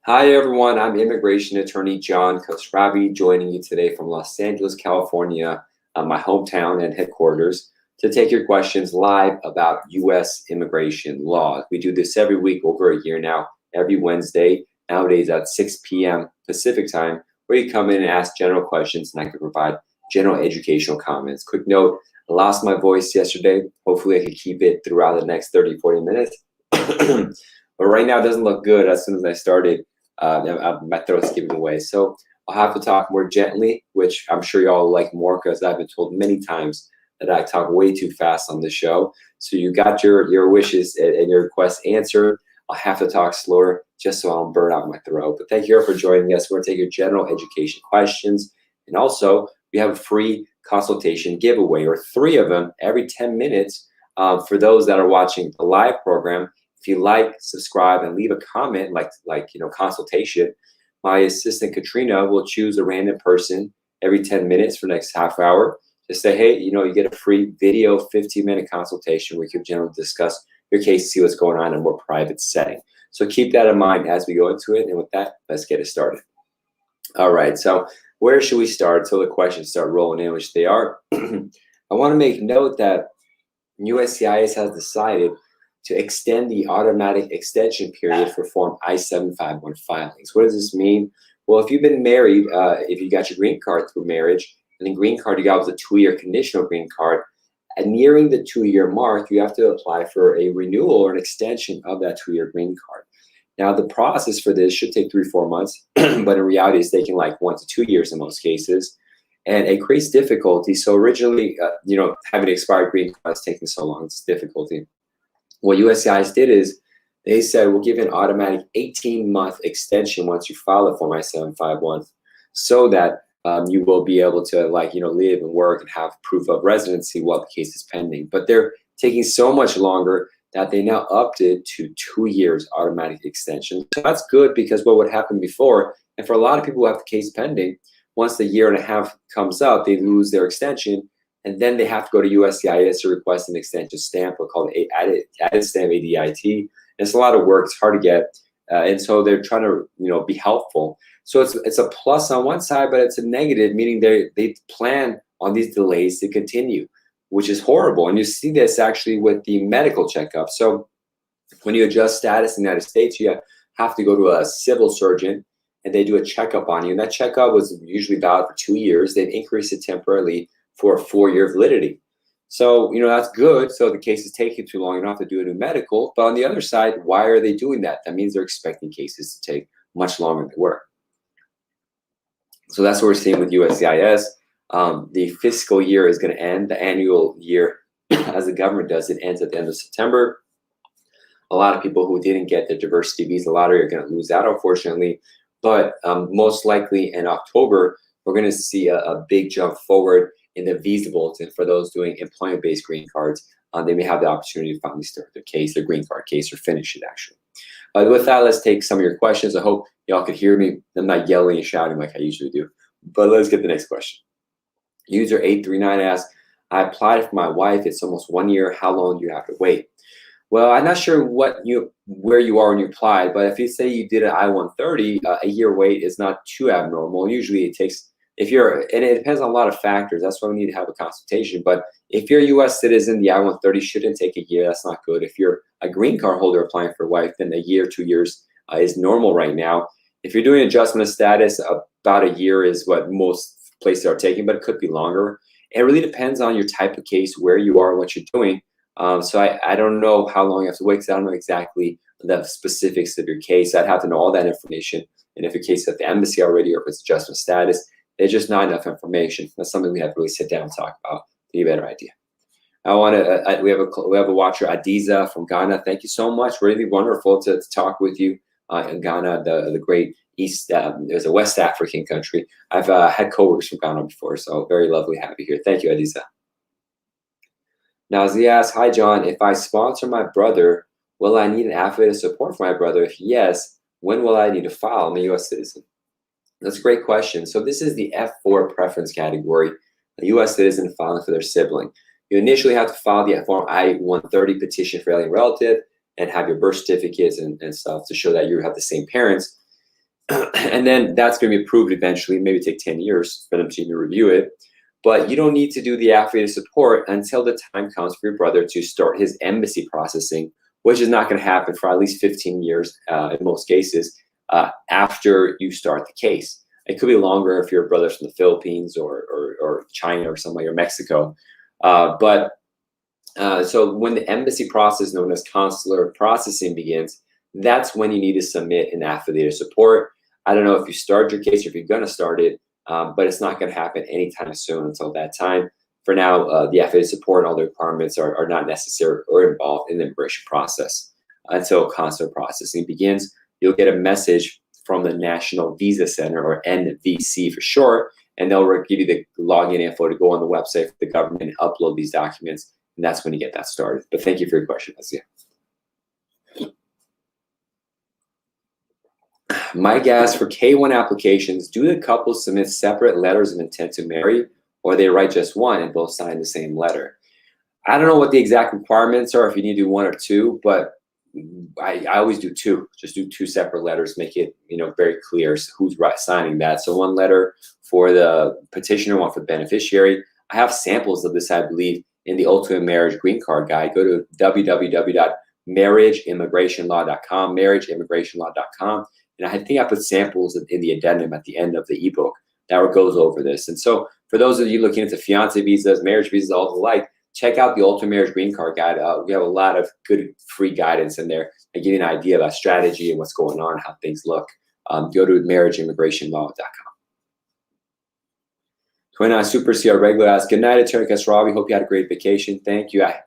Hi, everyone. I'm immigration attorney John Khosravi, joining you today from Los Angeles, California, my hometown and headquarters, to take your questions live about U.S. immigration law. We do this every week, over a year now, every Wednesday, nowadays at 6 p.m. Pacific time, where you come in and ask general questions, and I can provide general educational comments. Quick note, I lost my voice yesterday. Hopefully, I can keep it throughout the next 30, 40 minutes. But right now, it doesn't look good. As soon as I started, my throat's giving away. So I'll have to talk more gently, which I'm sure y'all like more, because I've been told many times that I talk way too fast on the show. So you got your wishes and your requests answered. I'll have to talk slower just so I don't burn out my throat. But thank you all for joining us. We're going to take your general education questions. And also, we have a free consultation giveaway, or 3 of them every 10 minutes for those that are watching the live program. If you like, subscribe, and leave a comment like consultation, my assistant Katrina will choose a random person every 10 minutes for the next half hour to say, hey, you get a free video 15-minute consultation where you can generally discuss your case, see what's going on in a more private setting. So keep that in mind as we go into it. And with that, let's get it started. All right, so where should we start until the questions start rolling in, which they are? I want to make note that USCIS has decided to extend the automatic extension period for Form I-751 filings. What does this mean? Well, if you've been married, if you got your green card through marriage, and the green card you got was a 2-year conditional green card, and nearing the 2-year mark, you have to apply for a renewal or an extension of that 2-year green card. Now, the process for this should take 3-4 months, but in reality, it's taking like 1 to 2 years in most cases. And it creates difficulty. So originally, having an expired green card is taking so long, it's difficulty. What USCIS did is they said, we'll give an automatic 18-month extension once you file a Form I-751, so that you will be able to live and work and have proof of residency while the case is pending. But they're taking so much longer that they now upped it to 2 years automatic extension. So that's good, because what would happen before, and for a lot of people who have the case pending, once the 1.5 years comes up, they lose their extension. And then they have to go to USCIS to request an extension stamp, or called added stamp, ADIT. It's a lot of work. It's hard to get, and so they're trying to be helpful. So it's a plus on one side, but it's a negative, meaning they plan on these delays to continue, which is horrible. And you see this actually with the medical checkup. So when you adjust status in the United States, you have to go to a civil surgeon, and they do a checkup on you. And that checkup was usually valid for 2 years. They've increased it temporarily for a 4-year validity. So, that's good. So the case is taking too long. You don't have to do a new medical. But on the other side, why are they doing that? That means they're expecting cases to take much longer than they were. So that's what we're seeing with USCIS. The fiscal year is going to end. The annual year, as the government does, it ends at the end of September. A lot of people who didn't get the diversity visa lottery are going to lose out, unfortunately. But most likely in October, we're going to see a big jump forward in the visa bulletin for those doing employment-based green cards. They may have the opportunity to finally start their case, their green card case, or finish it, actually. With that, let's take some of your questions. I hope y'all could hear me. I'm not yelling and shouting like I usually do. But let's get the next question. User 839 asks, I applied for my wife. It's almost 1 year. How long do you have to wait? Well, I'm not sure where you are when you applied, but if you say you did an I-130, a year wait is not too abnormal. Usually it takes, and it depends on a lot of factors. That's why we need to have a consultation. But if you're a U.S. citizen, the I-130 shouldn't take a year. That's not good. If you're a green card holder applying for a wife, then a year, 2 years is normal right now. If you're doing adjustment of status, about a year is what most places are taking, but it could be longer. It really depends on your type of case, where you are, what you're doing. So I don't know how long you have to wait, because I don't know exactly the specifics of your case. I'd have to know all that information. And if your case is at the embassy already, or if it's adjustment status, there's just not enough information. That's something we have to really sit down and talk about to get a better idea. We have a watcher, Adiza from Ghana. Thank you so much. Really wonderful to talk with you in Ghana, the great East. There's a West African country. I've had coworkers from Ghana before, so very lovely, happy here. Thank you, Adiza. Now, Z asks, hi, John. If I sponsor my brother, will I need an affidavit of support for my brother? If yes, when will I need to file? I'm a U.S. citizen. That's a great question. So this is the F4 preference category, a U.S. citizen filing for their sibling. You initially have to file the Form I-130 petition for alien relative and have your birth certificates and stuff to show that you have the same parents. And then that's going to be approved eventually, maybe take 10 years for them to even review it. But you don't need to do the affidavit of support until the time comes for your brother to start his embassy processing, which is not going to happen for at least 15 years in most cases after you start the case. It could be longer if your brother's from the Philippines or China or somewhere, or Mexico. So when the embassy process, known as consular processing, begins, that's when you need to submit an affidavit of support. I don't know if you start your case or if you're going to start it, but it's not going to happen anytime soon until that time. For now, the affidavit of support and all the requirements are not necessary or involved in the immigration process until consular processing begins. You'll get a message from the National Visa Center, or NVC for short, and they'll give you the login info to go on the website for the government and upload these documents, and that's when you get that started. But thank you for your question, Asia. Mike asks, for K-1 applications, do the couples submit separate letters of intent to marry, or they write just one and both sign the same letter? I don't know what the exact requirements are, if you need to do one or two, but I always do two. Just do two separate letters, make it very clear who's signing that. So one letter for the petitioner, one for the beneficiary. I have samples of this, I believe, in the Ultimate Marriage Green Card Guide. Go to www.marriageimmigrationlaw.com, marriageimmigrationlaw.com. And I think I put samples in the addendum at the end of the ebook that goes over this. And so for those of you looking into fiance visas, marriage visas, all the like, check out the Ultimate Marriage Green Card Guide. We have a lot of good free guidance in there and give you an idea about strategy and what's going on, how things look. Go to marriageimmigrationlaw.com. 29 Super CR Regular asks, good night, Attorney Khosravi. Hope you had a great vacation. Thank you. I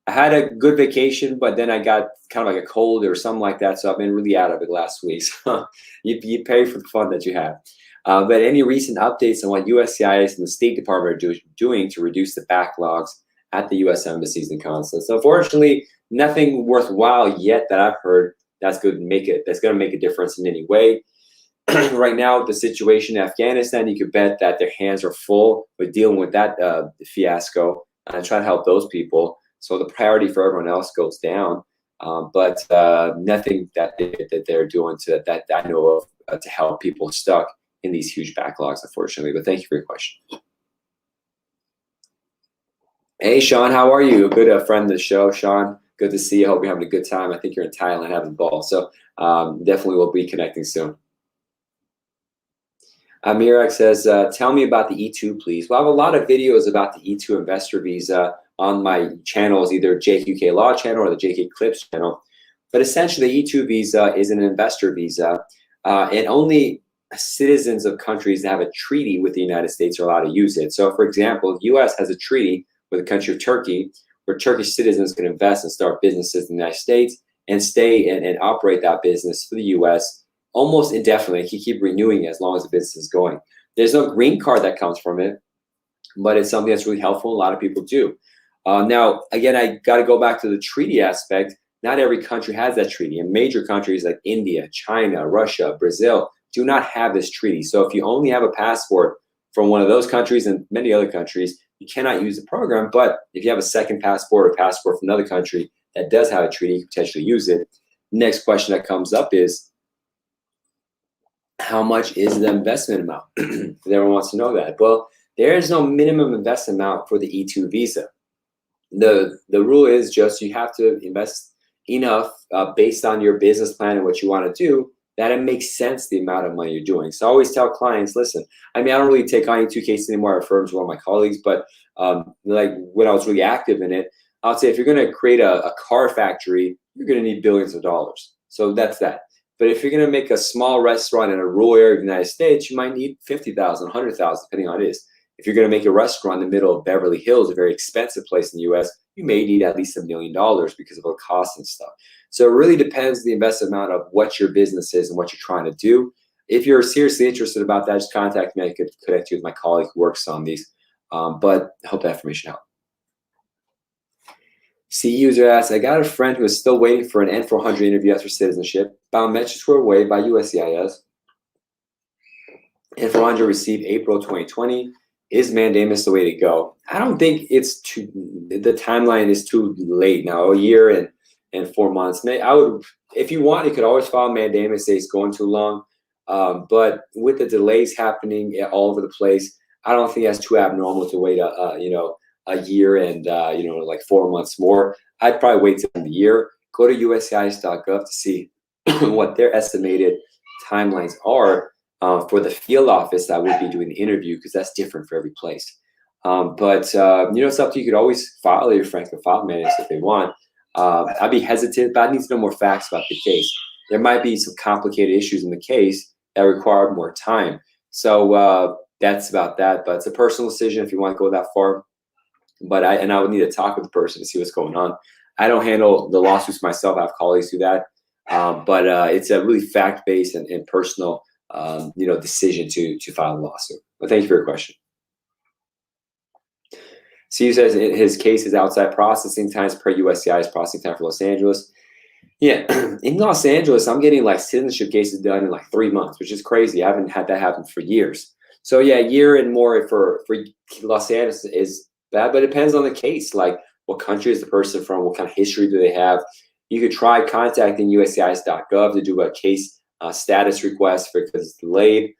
had a good vacation, but then I got kind of like a cold or something like that, so I've been really out of it last week. So you pay for the fun that you have. But any recent updates on what USCIS and the State Department are doing to reduce the backlogs at the U.S. embassies and consulates? So unfortunately, nothing worthwhile yet that I've heard that's going to make a difference in any way. Right now, the situation in Afghanistan, you could bet that their hands are full with dealing with that fiasco and trying to help those people. So the priority for everyone else goes down, but nothing that they're doing that I know of to help people stuck in these huge backlogs, unfortunately. But thank you for your question. Hey, Sean, how are you? A good friend of the show, Sean. Good to see you. Hope you're having a good time. I think you're in Thailand having a ball. So definitely we'll be connecting soon. Mirak says, tell me about the E2, please. Well, I have a lot of videos about the E2 investor visa on my channels, either JQK Law channel or the JK Clips channel. But essentially, the E2 visa is an investor visa, and only citizens of countries that have a treaty with the United States are allowed to use it. So, for example, the U.S. has a treaty with the country of Turkey, where Turkish citizens can invest and start businesses in the United States and stay and operate that business for the U.S. almost indefinitely. He keep renewing it as long as the business is going. There's no green card that comes from it, but it's something that's really helpful. A lot of people do. Now, again, I got to go back to the treaty aspect. Not every country has that treaty, and major countries like India, China, Russia, Brazil do not have this treaty. So if you only have a passport from one of those countries and many other countries, you cannot use the program. But if you have a second passport or passport from another country that does have a treaty, you can potentially use it. Next question that comes up is, how much is the investment amount? Everyone wants to know that. Well, there is no minimum investment amount for the E2 visa. The rule is just you have to invest enough based on your business plan and what you want to do, that it makes sense the amount of money you're doing. So I always tell clients, listen, I mean, I don't really take on E2 cases anymore. I refer to one of my colleagues, but like when I was really active in it, I would say if you're going to create a car factory, you're going to need billions of dollars. So that's that. But if you're going to make a small restaurant in a rural area of the United States, you might need 50,000, 100,000, depending on what it is. If you're going to make a restaurant in the middle of Beverly Hills, a very expensive place in the U.S., you may need at least $1 million because of the cost and stuff. So it really depends the investment amount of what your business is and what you're trying to do. If you're seriously interested about that, just contact me. I could connect you with my colleague who works on these. But I hope that information helped. C user asks, I got a friend who is still waiting for an N400 interview after citizenship. Biometrics were waived by USCIS. N400 received April 2020. Is mandamus the way to go? I don't think it's the timeline is too late now, a year and 4 months. I would, if you want, you could always file mandamus, say it's going too long. But with the delays happening all over the place, I don't think that's too abnormal to wait a year and like 4 months more. I'd probably wait till the year. Go to USCIS.gov to see what their estimated timelines are for the field office that would be doing the interview, because that's different for every place. But it's up to you. You could always file your Franklin file managers if they want. I'd be hesitant, but I need to know more facts about the case. There might be some complicated issues in the case that require more time. So that's about that. But it's a personal decision if you want to go that far. But I would need to talk with the person to see what's going on. I don't handle the lawsuits myself. I have colleagues do that. But it's a really fact-based and personal decision to file a lawsuit. But thank you for your question. Steve says his case is outside processing times per USCI's processing time for Los Angeles. Yeah, in Los Angeles, I'm getting like citizenship cases done in like 3 months, which is crazy. I haven't had that happen for years. So yeah, a year and more for Los Angeles is bad, but it depends on the case. Like, what country is the person from? What kind of history do they have? You could try contacting USCIS.gov to do a case status request because it's delayed.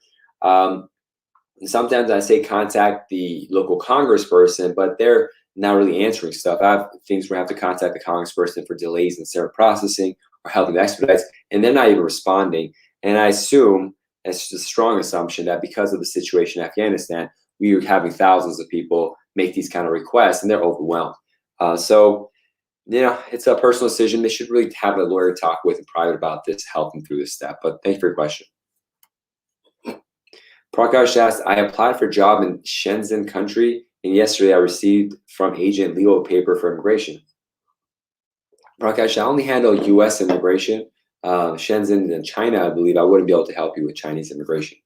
Sometimes I say contact the local congressperson, but they're not really answering stuff. I have things where I have to contact the congressperson for delays in certain processing or helping expedite, and they're not even responding. And I assume, it's a strong assumption, that because of the situation in Afghanistan, we are having thousands of people make these kind of requests, and they're overwhelmed. So it's a personal decision. They should really have a lawyer talk with in private about this, help them through this step. But thank you for your question. Prakash asked, I applied for a job in Shenzhen country, and yesterday I received from agent legal paper for immigration. Prakash, I only handle U.S. immigration. Shenzhen and China, I believe. I wouldn't be able to help you with Chinese immigration.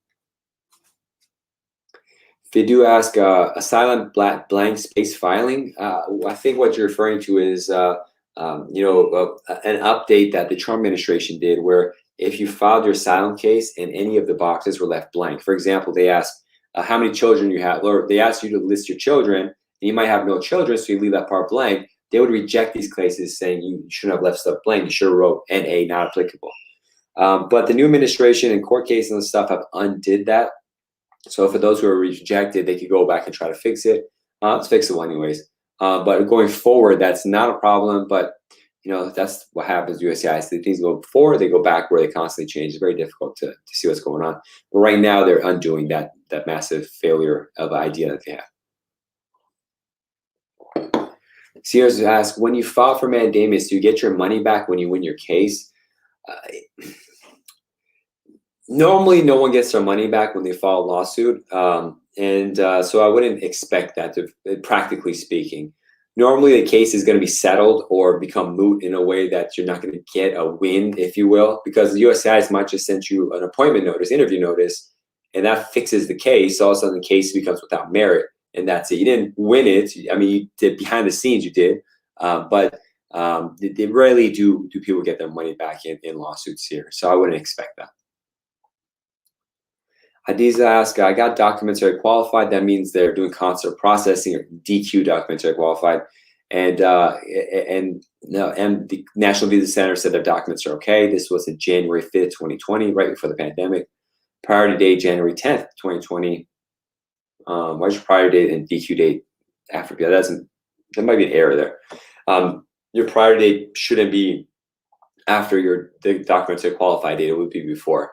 If they do ask asylum blank space filing, I think what you're referring to is an update that the Trump administration did, where if you filed your asylum case and any of the boxes were left blank. For example, they asked how many children you have, or they asked you to list your children, and you might have no children, so you leave that part blank. They would reject these cases, saying you shouldn't have left stuff blank. You should have wrote NA, not applicable. But the new administration and court cases and stuff have undid that. So for those who are rejected, they could go back and try to fix it. It's fixable anyways. But going forward, that's not a problem. But that's what happens with USCIS. Things go forward, they go backward, they constantly change. It's very difficult to see what's going on. But right now, they're undoing that massive failure of idea that they have. Sears asks, when you file for mandamus, do you get your money back when you win your case? Normally, no one gets their money back when they file a lawsuit. So I wouldn't expect that, practically speaking. Normally, the case is going to be settled or become moot in a way that you're not going to get a win, if you will, because the USCIS might just send you an appointment notice, interview notice, and that fixes the case. All of a sudden, the case becomes without merit, and that's it. You didn't win it. I mean, you did behind the scenes, you did, but they rarely do people get their money back in lawsuits here. So I wouldn't expect that. Hadiza asks, I got documentary qualified. That means they're doing consular processing, or DQ, documentary qualified. And the National Visa Center said their documents are okay. This was in January 5th, 2020, right before the pandemic. Priority date, January 10th, 2020. Why is your priority date and DQ date after? There might be an error there. Your priority date shouldn't be after the documentary qualified date. It would be before.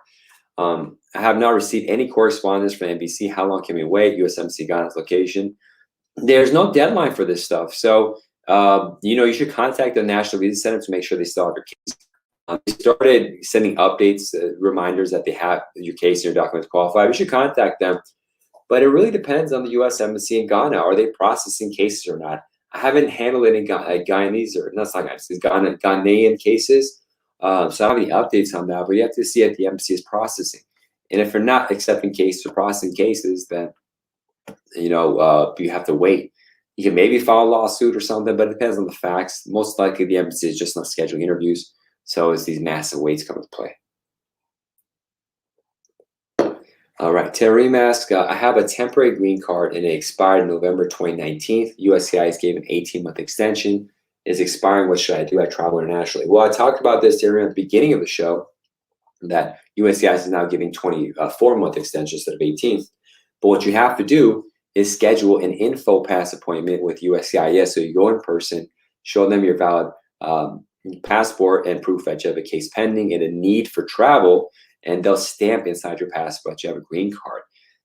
I have not received any correspondence from NBC. How long can we wait? USMC Ghana's location. There's no deadline for this stuff. So, you should contact the National Visa Center to make sure they still have your case. They started sending updates, reminders that they have your case and your documents qualified. You should contact them. But it really depends on the U.S. Embassy in Ghana. Are they processing cases or not? I haven't handled any Guyanese, or that's not Guyanese, Ghanaian cases. So I don't have any updates on that, but you have to see if the embassy is processing. And if they're not accepting cases or processing cases, then, you have to wait. You can maybe file a lawsuit or something, but it depends on the facts. Most likely the embassy is just not scheduling interviews. So it's these massive waits come into play. All right, Terim asks, I have a temporary green card and it expired in November 2019. USCIS gave an 18-month extension. It's expiring. What should I do? I travel internationally. Well, I talked about this, Terim, at the beginning of the show. that USCIS is now giving 24-month extension instead of 18. But what you have to do is schedule an info pass appointment with USCIS. So you go in person, show them your valid passport and proof that you have a case pending and a need for travel, and they'll stamp inside your passport that you have a green card.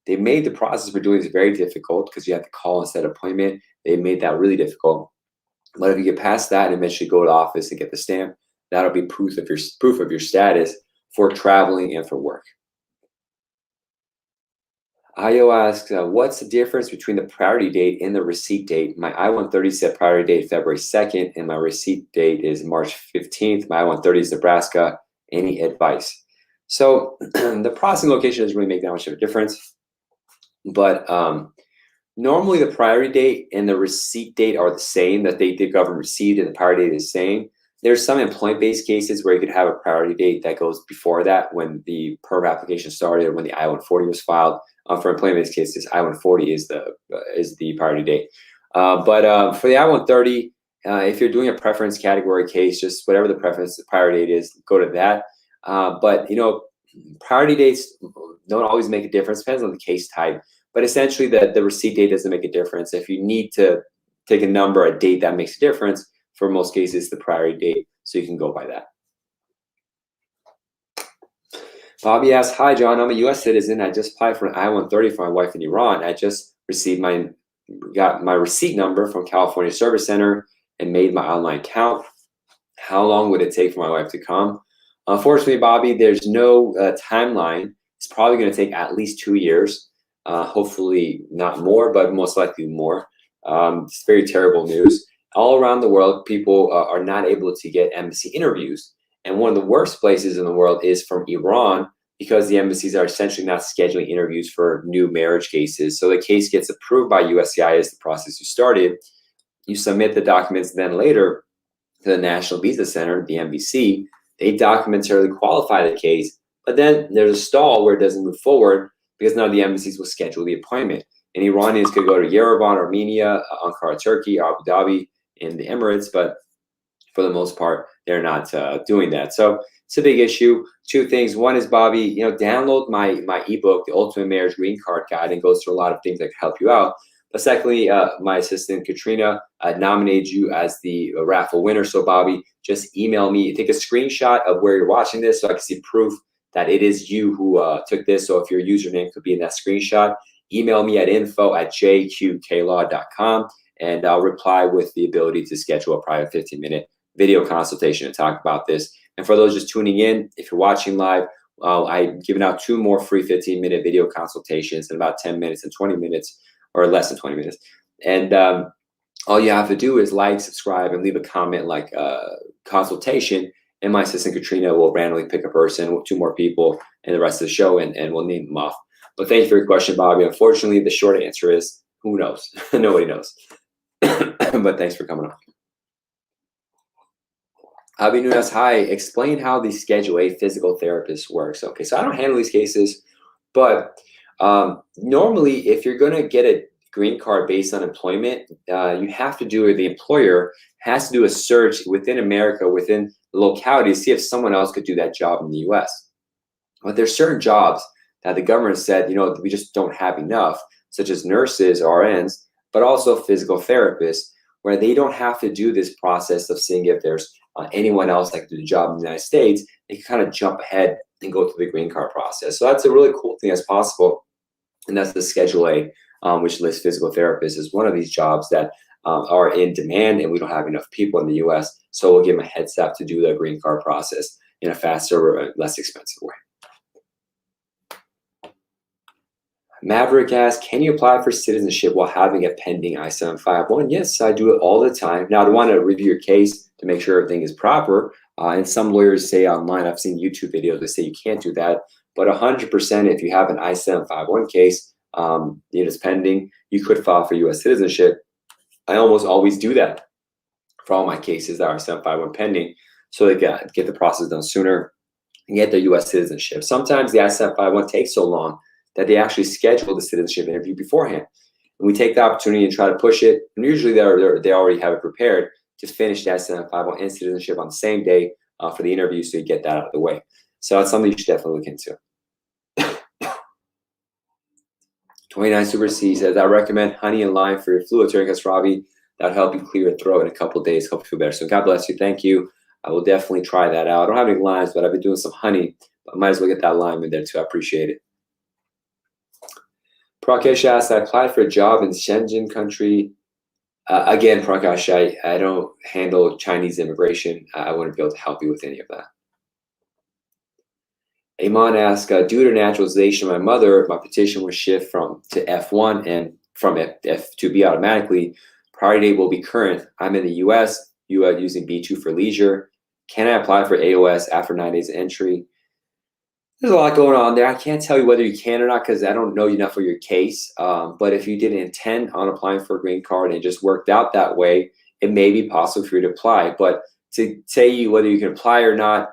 They made the process for doing this very difficult because you have to call and set an appointment. They made that really difficult. But if you get past that and eventually go to office and get the stamp, that'll be proof of your status for traveling and for work. Ayo asks, what's the difference between the priority date and the receipt date? My I-130 said priority date February 2nd, and my receipt date is March 15th. My I-130 is Nebraska. Any advice? So the processing location doesn't really make that much of a difference. But normally the priority date and the receipt date are the same, that the government received and the priority date is the same. There's some employment-based cases where you could have a priority date that goes before that, when the PERB application started, or when the I-140 was filed. For employment-based cases, I-140 is the priority date. But for the I-130, if you're doing a preference category case, just whatever the priority date is, go to that. But priority dates don't always make a difference. Depends on the case type. But essentially, the receipt date doesn't make a difference. If you need to take a number, a date that makes a difference, for most cases, the priority date, so you can go by that. Bobby asks, hi, John, I'm a U.S. citizen. I just applied for an I-130 for my wife in Iran. I just got my receipt number from California Service Center and made my online account. How long would it take for my wife to come? Unfortunately, Bobby, there's no timeline. It's probably going to take at least 2 years. Hopefully not more, but most likely more. It's very terrible news. All around the world, people are not able to get embassy interviews. And one of the worst places in the world is from Iran, because the embassies are essentially not scheduling interviews for new marriage cases. So the case gets approved by USCIS, the process you started. You submit the documents then later to the National Visa Center, the NVC. They documentarily qualify the case, but then there's a stall where it doesn't move forward because none of the embassies will schedule the appointment. And Iranians could go to Yerevan, Armenia, Ankara, Turkey, Abu Dhabi, in the Emirates, but for the most part, they're not doing that. So it's a big issue. Two things. One is, Bobby, download my ebook, The Ultimate Marriage Green Card Guide, and goes through a lot of things that can help you out. But secondly, my assistant, Katrina, nominated you as the raffle winner. So, Bobby, just email me. Take a screenshot of where you're watching this so I can see proof that it is you who took this. So if your username could be in that screenshot, email me at info@jqqlaw.com. And I'll reply with the ability to schedule a private 15-minute video consultation to talk about this. And for those just tuning in, if you're watching live, I've given out 2 more free 15-minute video consultations in about 10 minutes and 20 minutes, or less than 20 minutes. And all you have to do is like, subscribe, and leave a comment like consultation. And my assistant, Katrina, will randomly pick a person, 2 more people, and the rest of the show, and we'll name them off. But thank you for your question, Bobby. Unfortunately, the short answer is, who knows? Nobody knows. But thanks for coming on. Abi Nunes, hi. Explain how the Schedule A physical therapist works. Okay, so I don't handle these cases, but normally if you're going to get a green card based on employment, you have to do, or the employer has to do a search within America, within the locality, to see if someone else could do that job in the U.S. But there's certain jobs that the government said, we just don't have enough, such as nurses, RNs, but also physical therapists, where they don't have to do this process of seeing if there's anyone else that can do the job in the United States. They can kind of jump ahead and go through the green card process. So that's a really cool thing that's possible. And that's the Schedule A, which lists physical therapists as one of these jobs that are in demand, and we don't have enough people in the US. So we'll give them a heads up to do the green card process in a faster, less expensive way. Maverick asks, can you apply for citizenship while having a pending I-751? Yes, I do it all the time. Now, I want to review your case to make sure everything is proper. And some lawyers say online, I've seen YouTube videos that say you can't do that. But 100%, if you have an I-751 case, it is pending, you could file for U.S. citizenship. I almost always do that for all my cases that are I-751 pending, so they get the process done sooner and get their U.S. citizenship. Sometimes the I-751 takes so long that they actually schedule the citizenship interview beforehand. And we take the opportunity and try to push it. And usually they already have it prepared to finish the I-751 and citizenship on the same day for the interview, so you get that out of the way. So it's something you should definitely look into. 29 Super C says, I recommend honey and lime for your flu, Attorney Khosravi. That'll help you clear your throat in a couple of days. Hope you feel better. So God bless you. Thank you. I will definitely try that out. I don't have any limes, but I've been doing some honey. I might as well get that lime in there too. I appreciate it. Prakash asks, I applied for a job in Shenzhen country. Again, Prakash, I don't handle Chinese immigration. I wouldn't be able to help you with any of that. Iman asks, due to naturalization of my mother, my petition was shift to F1 and from F2B automatically. Priority date will be current. I'm in the US, using B2 for leisure. Can I apply for AOS after 9 days of entry? There's a lot going on there. I can't tell you whether you can or not because I don't know enough of your case. But if you didn't intend on applying for a green card and it just worked out that way, it may be possible for you to apply. But to say whether you can apply or not,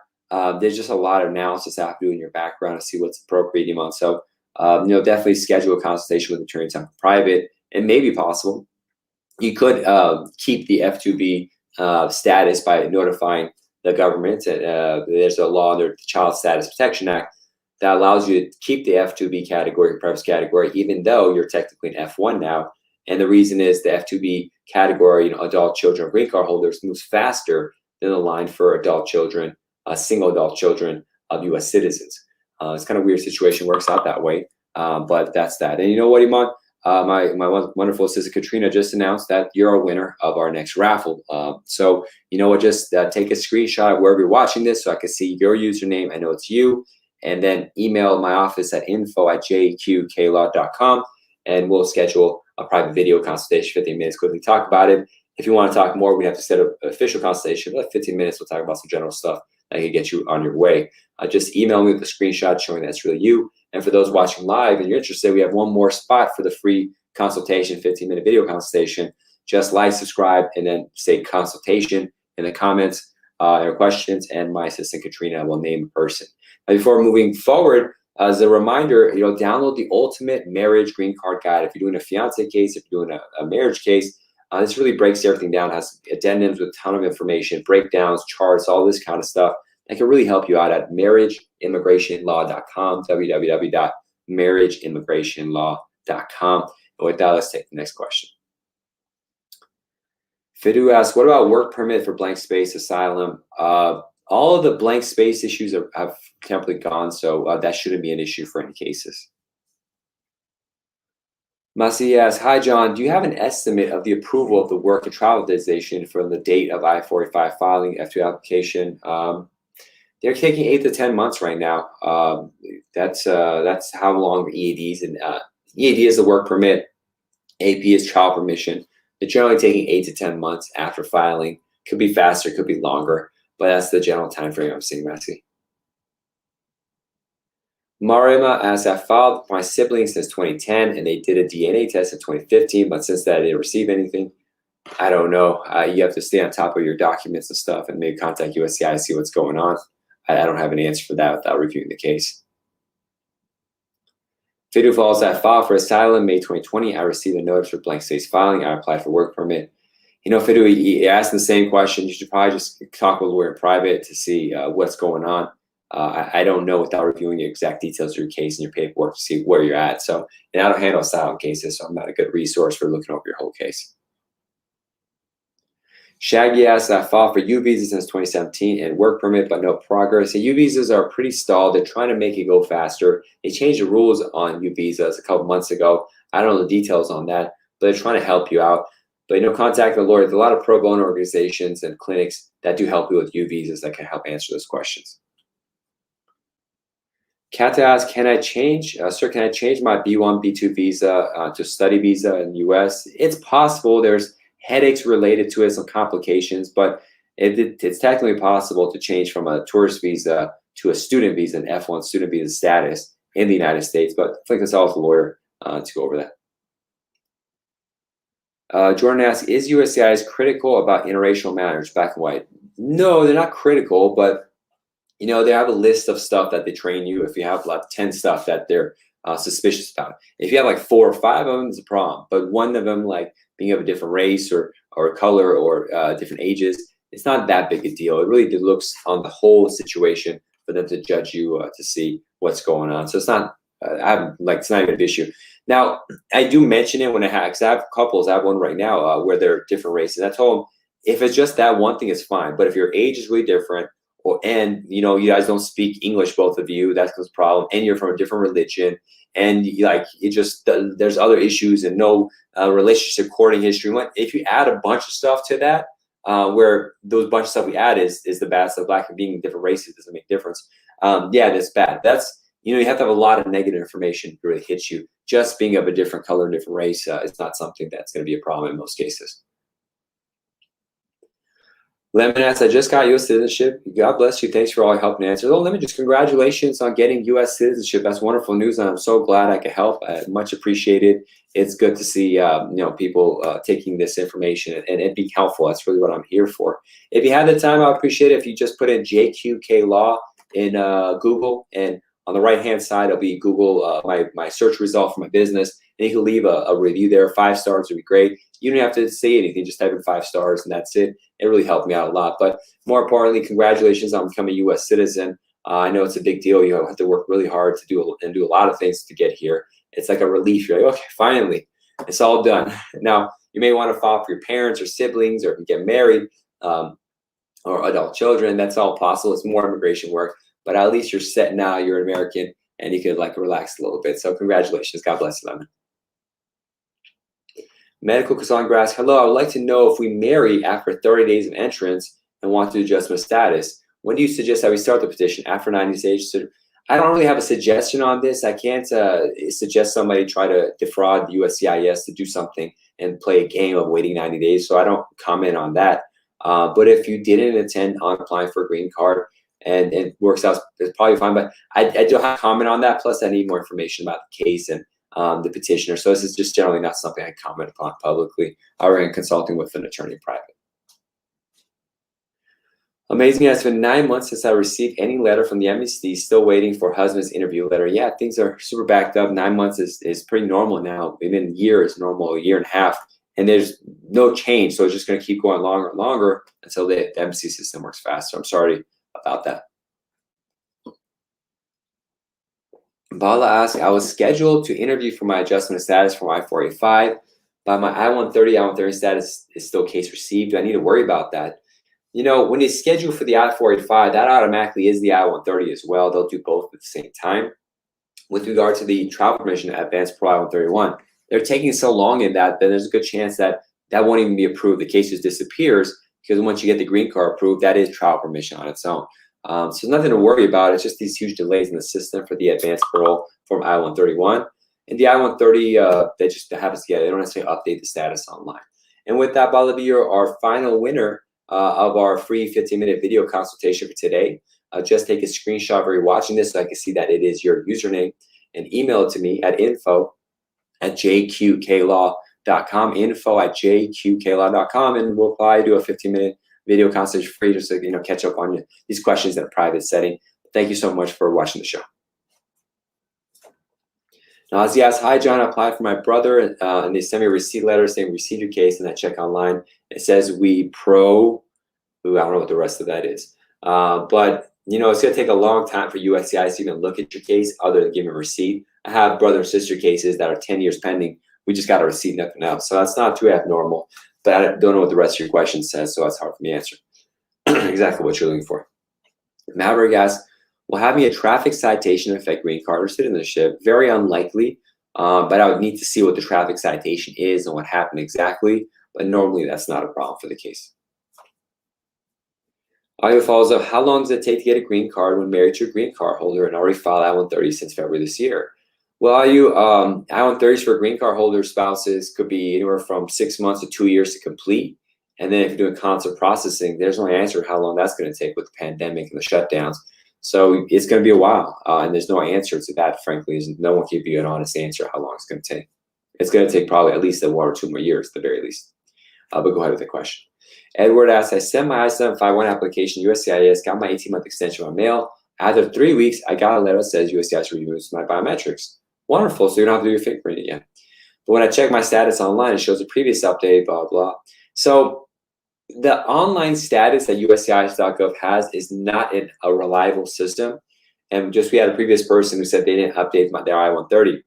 there's just a lot of analysis I have to do in your background to see what's appropriate, Iman. So, definitely schedule a consultation with an attorney in private. It may be possible. You could keep the F2B status by notifying the government. There's a law under the Child Status Protection Act that allows you to keep the F2B category, preference category, even though you're technically an F1 now. And the reason is the F2B category, adult children, green card holders, moves faster than the line for adult children, single adult children of U.S. citizens. It's kind of a weird situation, works out that way, but that's that. And you know what, Iman? My wonderful assistant Katrina just announced that you're a winner of our next raffle. So you know what? Just take a screenshot wherever you're watching this, so I can see your username. I know it's you, and then email my office at info@jqklaw.com, and we'll schedule a private video consultation, 15 minutes, quickly talk about it. If you want to talk more, we have to set up an official consultation. Like 15 minutes, we'll talk about some general stuff that can get you on your way. Just email me with a screenshot showing that's really you. And for those watching live and you're interested, we have one more spot for the free consultation, 15-minute video consultation. Just like, subscribe, and then say consultation in the comments or questions, and my assistant Katrina will name a person. Now, before moving forward, as a reminder, download the Ultimate Marriage Green Card Guide. If you're doing a fiance case, if you're doing a marriage case, this really breaks everything down, has addendums with a ton of information, breakdowns, charts, all this kind of stuff that can really help you out at marriageimmigrationlaw.com, www.marriageimmigrationlaw.com. And with that, let's take the next question. Fidu asks, what about work permit for blank space asylum? All of the blank space issues have temporarily gone, so that shouldn't be an issue for any cases. Masi asks, hi, John. Do you have an estimate of the approval of the work and travel authorization from the date of I-45 filing, F2 application? They're taking 8 to 10 months right now. That's how long EADs, and EAD is the work permit. AP is travel permission. They're generally taking 8 to 10 months after filing. Could be faster, could be longer, but that's the general time frame I'm seeing, Masi. Marima asks, I filed my siblings since 2010, and they did a DNA test in 2015, but since that I didn't receive anything. I don't know. You have to stay on top of your documents and stuff, and maybe contact USCIS to see what's going on. I don't have an answer for that without reviewing the case. Fidu Falls, I filed for asylum May 2020. I received a notice for blank space filing. I applied for work permit. Fidu, you asked the same question. You should probably just talk with a lawyer in private to see what's going on. I don't know without reviewing the exact details of your case and your paperwork to see where you're at. So, and I don't handle asylum cases, so I'm not a good resource for looking over your whole case. Shaggy asks, I filed for U visas since 2017 and work permit, but no progress. The U visas are pretty stalled. They're trying to make it go faster. They changed the rules on U visas a couple months ago. I don't know the details on that, but they're trying to help you out. But contact a lawyer. There's a lot of pro bono organizations and clinics that do help you with U visas that can help answer those questions. Kata asks, can I change my B1, B2 visa to study visa in the US? It's possible. There's headaches related to it, some complications, but it's technically possible to change from a tourist visa to a student visa, an F1 student visa status in the United States. But I think that's all with a lawyer to go over that. Jordan asks, is USCIS critical about interracial marriage, black and white? No, they're not critical, but they have a list of stuff that they train you. If you have like 10 stuff that they're suspicious about, if you have like 4 or 5 of them, it's a problem. But one of them, like being of a different race or color or different ages, it's not that big a deal. It really looks on the whole situation for them to judge you to see what's going on. So it's not, it's not even an issue. Now, I do mention it when I have, because I have couples, I have one right now where they're different races. I told them, if it's just that one thing, it's fine. But if your age is really different, and you guys don't speak English, both of you, that's a problem, and you're from a different religion, and there's other issues and no relationship courting history. If you add a bunch of stuff to that, where those bunch of stuff we add is the bad stuff, black and being different races doesn't make a difference. Yeah, that's bad. That's, you have to have a lot of negative information to really hit you. Just being of a different color and different race is not something that's going to be a problem in most cases. Lemon asks, I just got U.S. citizenship. God bless you. Thanks for all your help and answers. Oh, Lemon, just congratulations on getting U.S. citizenship. That's wonderful news, and I'm so glad I could help. Much appreciated. It's good to see people taking this information and it being helpful. That's really what I'm here for. If you have the time, I'd appreciate it if you just put in JQK Law in Google, and on the right-hand side, it'll be Google, my search result for my business, and you can leave a review there. 5 stars would be great. You don't have to say anything. Just type in 5 stars, and that's it. It really helped me out a lot. But more importantly, congratulations on becoming a U.S. citizen. I know it's a big deal. You have to work really hard to do a lot of things to get here. It's like a relief. You're like, okay, finally, it's all done. Now, you may want to file for your parents or siblings, or if you get married, or adult children. That's all possible. It's more immigration work. But at least you're set now. You're an American, and you could relax a little bit. So congratulations. God bless you, Lemon. Medical consultant asks, hello, I would like to know if we marry after 30 days of entrance and want to adjust my status. When do you suggest that we start the petition? After 90 days? So I don't really have a suggestion on this. I can't suggest somebody try to defraud the USCIS to do something and play a game of waiting 90 days. So I don't comment on that. But if you didn't intend on applying for a green card and it works out, it's probably fine. But I don't have to comment on that. Plus, I need more information about the case and the petitioner. So this is just generally not something I comment upon publicly or in consulting with an attorney private. Amazing. It's been 9 months since I received any letter from the embassy. Still waiting for husband's interview letter. Yeah, things are super backed up. 9 months is pretty normal now. Even a year is normal, a year and a half. And there's no change. So it's just going to keep going longer and longer until the embassy system works faster. I'm sorry about that. Bala asks, I was scheduled to interview for my adjustment of status for I-485, but my I-130 status is still case received. Do I need to worry about that? When you schedule for the I-485, that automatically is the I-130 as well. They'll do both at the same time. With regard to the travel permission advanced pro I-131, they're taking so long in that there's a good chance that won't even be approved. The case just disappears because once you get the green card approved, that is travel permission on its own. So there's nothing to worry about. It's just these huge delays in the system for the advanced parole from I-131. And the I-130, they just happen to get it. They don't necessarily update the status online. And with that, Balabi, you're our final winner of our free 15-minute video consultation for today. Just take a screenshot of where you're watching this so I can see that it is your username, and email it to me at info@jqqlaw.com, info@jqqlaw.com, and we'll probably do a 15-minute video consultation free just to catch up on these questions in a private setting. Thank you so much for watching the show. Now, as he asks, hi John, I applied for my brother and they sent me a receipt letter saying received your case, and I check online. It says I don't know what the rest of that is. But it's gonna take a long time for USCIS to even look at your case other than giving a receipt. I have brother and sister cases that are 10 years pending. We just got a receipt, nothing else. So that's not too abnormal. But I don't know what the rest of your question says, so it's hard for me to answer exactly what you're looking for. Maverick asks, will having a traffic citation affect green card or citizenship? Very unlikely, but I would need to see what the traffic citation is and what happened exactly. But normally that's not a problem for the case. Audio follows up, how long does it take to get a green card when married to a green card holder and already filed I-130 since February this year? Well, I-130s for green card holder spouses could be anywhere from 6 months to 2 years to complete. And then if you're doing consular processing, there's no answer how long that's going to take with the pandemic and the shutdowns. So it's going to be a while, and there's no answer to that, frankly. No one can give you an honest answer how long it's going to take. It's going to take probably at least 1 or 2 more years at the very least. But go ahead with the question. Edward asks, I sent my I-751 application, USCIS, got my 18-month extension on mail. After 3 weeks, I got a letter that says USCIS reviews my biometrics. Wonderful, so you don't have to do your fingerprint yet. But when I check my status online, it shows a previous update, blah, blah. So The online status that USCIS.gov has is not a reliable system. And just we had a previous person who said they didn't update their I-130.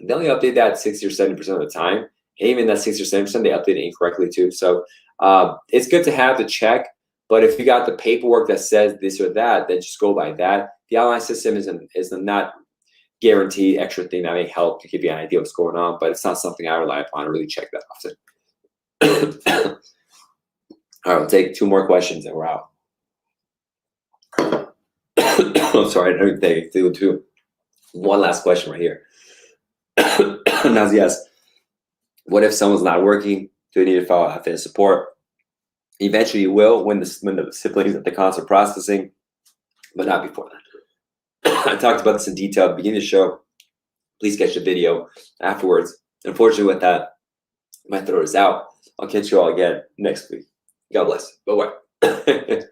They only update that 60 or 70% of the time. And even that 60 or 70%, they update it incorrectly too. So it's good to have the check. But if you got the paperwork that says this or that, then just go by that. The online system is not guaranteed extra thing that may help to give you an idea of what's going on, but it's not something I rely upon to really check that often. All right, we'll take 2 more questions and we're out. I'm sorry, I didn't think do 2. One last question right here. Now, yes, what if someone's not working? Do they need to file FIN support? Eventually you will when the siblings at the consular processing, but not before that. I talked about this in detail at the beginning of the show. Please catch the video afterwards. Unfortunately, with that, my throat is out. I'll catch you all again next week. God bless. Bye-bye.